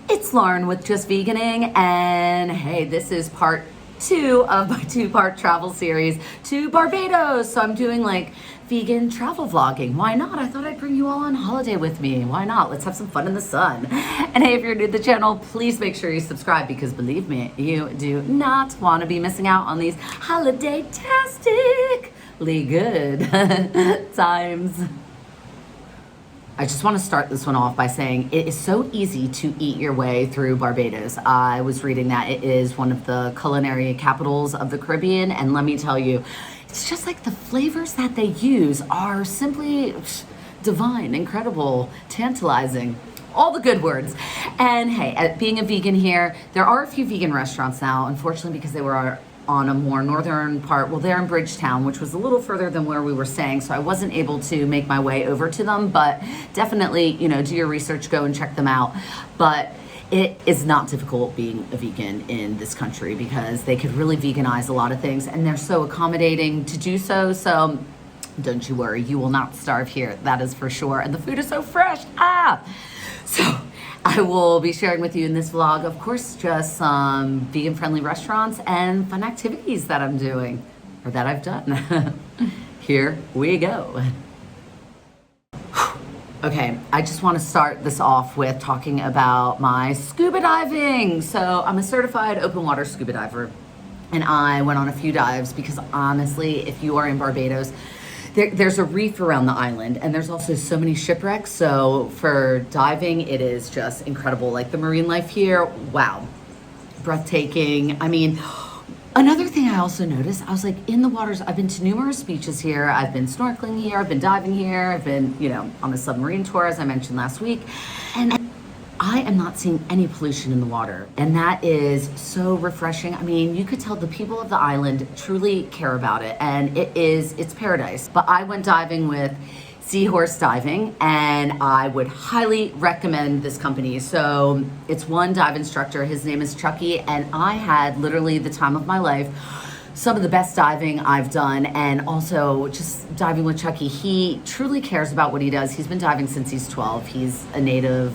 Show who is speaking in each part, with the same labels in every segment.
Speaker 1: It's Lauren with Just Veganing, and hey, this is part 2 of my 2-part travel series to Barbados. So I'm doing like vegan travel vlogging. Why not? I thought I'd bring you all on holiday with me. Why not? Let's have some fun in the sun. And hey, if you're new to the channel, please make sure you subscribe because believe me, you do not want to be missing out on these holiday-tastically good times. I just want to start this one off by saying it is so easy to eat your way through Barbados. I was reading that it is one of the culinary capitals of the Caribbean, and let me tell you, it's just like the flavors that they use are simply divine, incredible, tantalizing, all the good words. And hey, being a vegan here, there are a few vegan restaurants now, unfortunately, because they were on a more northern part. Well, they're in Bridgetown, which was a little further than where we were staying, so I wasn't able to make my way over to them, but definitely, you know, do your research, go and check them out. But it is not difficult being a vegan in this country because they could really veganize a lot of things, and they're so accommodating to do so. So don't you worry, you will not starve here, that is for sure. And the food is so fresh. So I will be sharing with you in this vlog, of course, just some vegan-friendly restaurants and fun activities that I'm doing, or that I've done. Here we go. Okay, I just want to start this off with talking about my scuba diving. So I'm a certified open water scuba diver, and I went on a few dives because honestly, if you are in Barbados, there's a reef around the island, and there's also so many shipwrecks. So for diving, it is just incredible. Like the marine life here, wow, breathtaking. I mean, another thing I also noticed, I was like in the waters. I've been to numerous beaches here. I've been snorkeling here. I've been diving here. I've been, you know, on a submarine tour, as I mentioned last week. And I am not seeing any pollution in the water, and that is so refreshing. I mean, you could tell the people of the island truly care about it, and it's paradise. But I went diving with Seahorse Diving, and I would highly recommend this company. So it's one dive instructor, his name is Chukka, and I had literally the time of my life. Some of the best diving I've done, and also just diving with Chukka. He truly cares about what he does. He's been diving since he's 12. He's a native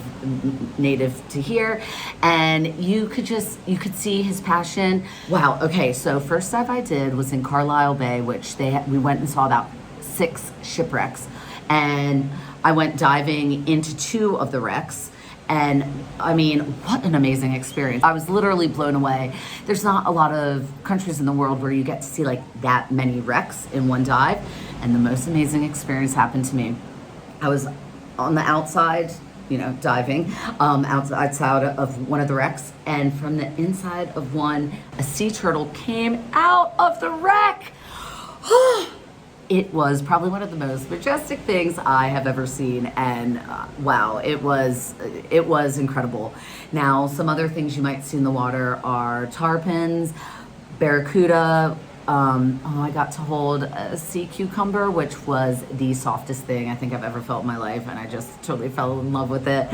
Speaker 1: to here, and you could see his passion. Wow. Okay, so first dive I did was in Carlisle Bay, which we went and saw about 6 shipwrecks, and I went diving into 2 of the wrecks. And I mean, what an amazing experience. I was literally blown away. There's not a lot of countries in the world where you get to see like that many wrecks in one dive. And the most amazing experience happened to me. I was on the outside, you know, diving, outside of one of the wrecks. And from the inside of one, a sea turtle came out of the wreck. It was probably one of the most majestic things I have ever seen, and wow, it was incredible. Now, some other things you might see in the water are tarpons, barracuda. I got to hold a sea cucumber, which was the softest thing I think I've ever felt in my life, and I just totally fell in love with it.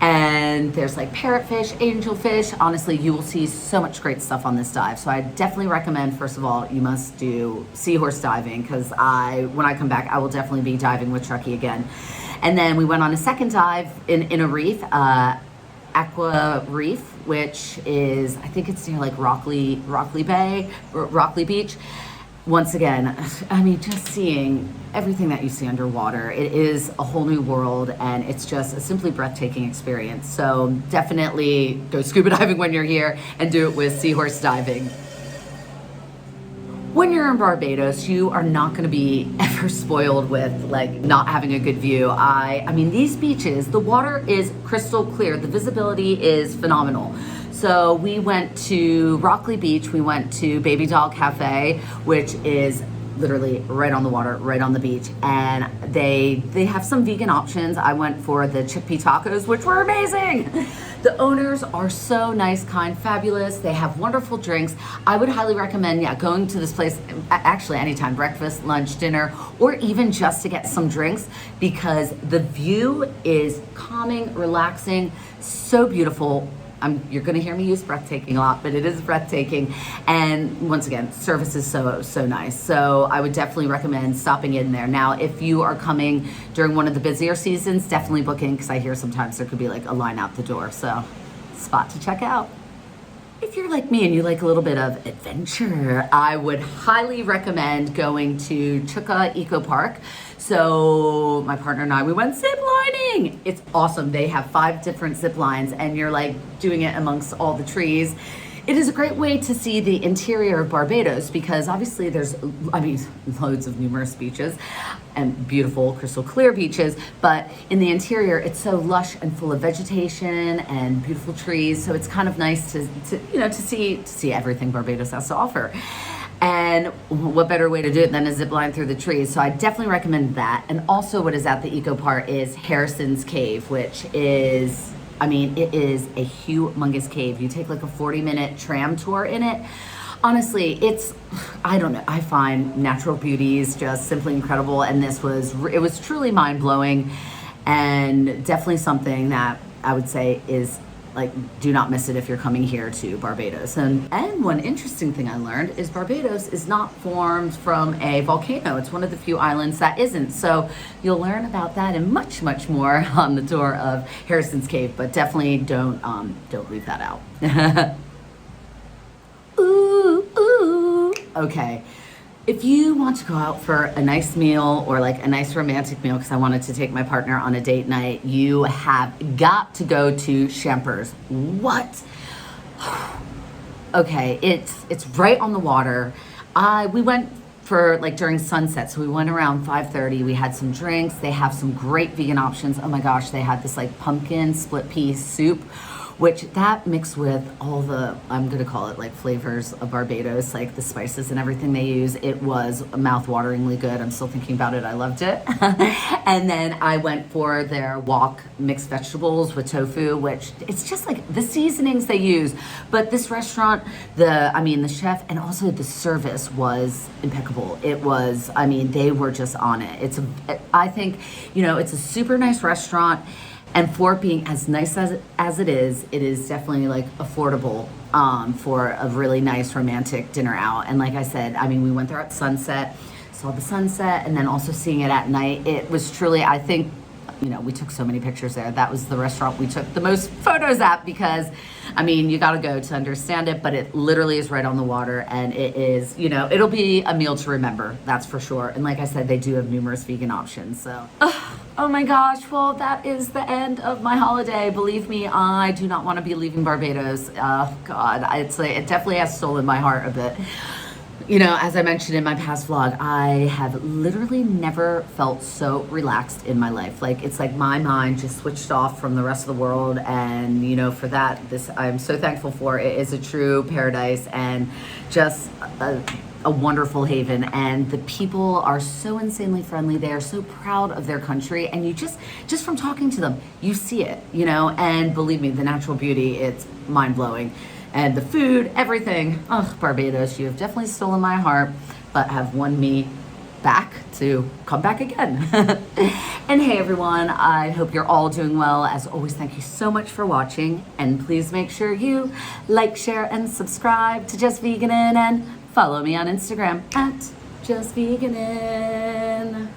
Speaker 1: And there's like parrotfish, angelfish. Honestly, you will see so much great stuff on this dive. So I definitely recommend, first of all, you must do Seahorse Diving, because when I come back, I will definitely be diving with Chukka again. And then we went on a second dive in a reef, Aqua Reef, which is, I think it's near like Rockley Beach. Once again, I mean, just seeing everything that you see underwater, it is a whole new world, and it's just a simply breathtaking experience. So definitely go scuba diving when you're here, and do it with Seahorse Diving. When you're in Barbados, you are not going to be ever spoiled with like not having a good view. I mean, these beaches, the water is crystal clear. The visibility is phenomenal. So we went to Rockley Beach. We went to Baby Doll Cafe, which is literally right on the water, right on the beach. And they have some vegan options. I went for the chickpea tacos, which were amazing. The owners are so nice, kind, fabulous. They have wonderful drinks. I would highly recommend, going to this place, actually anytime, breakfast, lunch, dinner, or even just to get some drinks, because the view is calming, relaxing, so beautiful. You're gonna hear me use breathtaking a lot, but it is breathtaking. And once again, service is so nice. So I would definitely recommend stopping in there. Now, if you are coming during one of the busier seasons, definitely book in, because I hear sometimes there could be like a line out the door. So spot to check out. If you're like me and you like a little bit of adventure, I would highly recommend going to Chuka Eco Park. So my partner and I, we went zip lining. It's awesome. They have 5 different zip lines and you're like doing it amongst all the trees. It is a great way to see the interior of Barbados because obviously there's, loads of numerous beaches and beautiful crystal clear beaches, but in the interior it's so lush and full of vegetation and beautiful trees. So it's kind of nice to see everything Barbados has to offer. And what better way to do it than a zip line through the trees? So I definitely recommend that. And also what is at the Eco Park is Harrison's Cave, which is, it is a humongous cave. You take like a 40-minute tram tour in it. Honestly, I find natural beauties just simply incredible. And it was truly mind-blowing and definitely something that I would say is like, do not miss it if you're coming here to Barbados. And one interesting thing I learned is Barbados is not formed from a volcano. It's one of the few islands that isn't. So you'll learn about that and much, much more on the tour of Harrison's Cave, but definitely don't leave that out. Ooh. Okay. If you want to go out for a nice meal or like a nice romantic meal, because I wanted to take my partner on a date night, you have got to go to Champers. What? Okay, it's right on the water. We went for like during sunset, so we went around 5:30. We had some drinks. They have some great vegan options. Oh my gosh, they had this like pumpkin split pea soup, which that mixed with all the, I'm gonna call it like flavors of Barbados, like the spices and everything they use. It was mouth-wateringly good. I'm still thinking about it. I loved it. And then I went for their wok mixed vegetables with tofu, which it's just like the seasonings they use. But this restaurant, the chef and also the service was impeccable. It was, they were just on it. I think, it's a super nice restaurant. And for it being as nice as it is definitely like affordable for a really nice romantic dinner out. And like I said, we went there at sunset, saw the sunset, and then also seeing it at night. It was truly, I think, we took so many pictures there. That was the restaurant we took the most photos at because, you got to go to understand it, but it literally is right on the water and it is, it'll be a meal to remember, that's for sure. And like I said, they do have numerous vegan options, so. Oh my gosh, well, that is the end of my holiday. Believe me, I do not want to be leaving Barbados. Oh God, it definitely has stolen my heart a bit. As I mentioned in my past vlog, I have literally never felt so relaxed in my life. Like, it's like my mind just switched off from the rest of the world. And, for that, I'm so thankful for. It is a true paradise and just a wonderful haven. And the people are so insanely friendly. They are so proud of their country. And you just from talking to them, you see it, and believe me, the natural beauty, it's mind blowing. And the food, everything. Oh, Barbados, you have definitely stolen my heart, but have won me back to come back again. And hey everyone, I hope you're all doing well. As always, thank you so much for watching. And please make sure you like, share, and subscribe to Just Veganin and follow me on Instagram at Just Veganin.